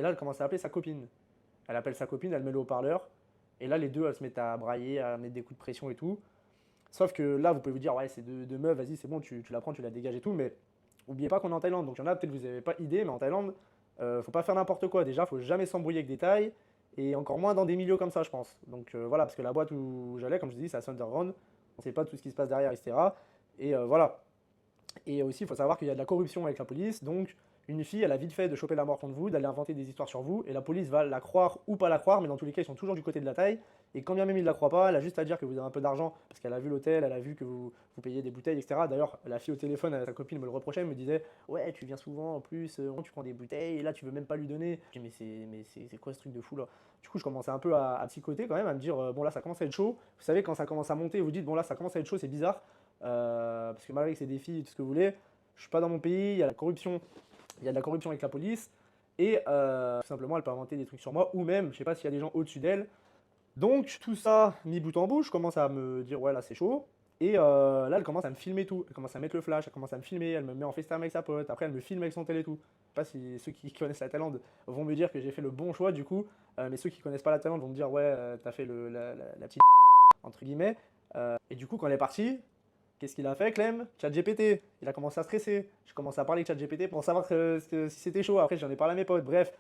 et là, elle commence à appeler sa copine. Elle appelle sa copine, elle met le haut-parleur, et là, les deux, elles se mettent à brailler, à mettre des coups de pression et tout. Sauf que là, vous pouvez vous dire, ouais, c'est deux meufs, vas-y, c'est bon, tu la prends, tu la dégages et tout, mais oubliez pas qu'on est en Thaïlande. Donc il y en a, peut-être vous n'avez pas idée, mais en Thaïlande, faut pas faire n'importe quoi. Déjà, faut jamais s'embrouiller avec des Thaïs, et encore moins dans des milieux comme ça, je pense. Donc voilà, parce que la boîte où j'allais, comme je vous dis, c'est à Sunderground, on sait pas tout ce qui se passe derrière, etc. Et voilà. Et aussi, il faut savoir qu'il y a de la corruption avec la police, donc une fille, elle a vite fait de choper la mort contre vous, d'aller inventer des histoires sur vous, et la police va la croire ou pas la croire, mais dans tous les cas, ils sont toujours du côté de la taille. Et quand bien même ils ne la croient pas, elle a juste à dire que vous avez un peu d'argent, parce qu'elle a vu l'hôtel, elle a vu que vous payez des bouteilles, etc. D'ailleurs, la fille au téléphone, sa copine me le reprochait, elle me disait, ouais, tu viens souvent, en plus, tu prends des bouteilles, et là, tu veux même pas lui donner. Je dis, mais c'est quoi ce truc de fou là? Du coup, je commençais un peu à psychoter quand même, à me dire, bon là, ça commence à être chaud. Vous savez, quand ça commence à monter, vous dites, bon là, ça commence à être chaud, c'est bizarre. Parce que malgré que c'est des filles, tout ce que vous voulez, je suis pas dans mon pays, il y a la corruption, il y a de la corruption avec la police, et tout simplement elle peut inventer des trucs sur moi, ou même, je sais pas s'il y a des gens au-dessus d'elle. Donc tout ça mis bout en bout, je commence à me dire ouais là c'est chaud, et là elle commence à me filmer tout, elle commence à mettre le flash, elle commence à me filmer, elle me met en FaceTime avec sa pote, après elle me filme avec son tel et tout. Je sais pas si ceux qui connaissent la Thaïlande vont me dire que j'ai fait le bon choix du coup, mais ceux qui connaissent pas la Thaïlande vont me dire ouais t'as fait la petite entre guillemets. Et du coup quand elle est partie, qu'est-ce qu'il a fait, Clem? ChatGPT. Il a commencé à stresser. J'ai commencé à parler avec ChatGPT pour savoir si c'était chaud. Après, j'en ai parlé à mes potes. Bref,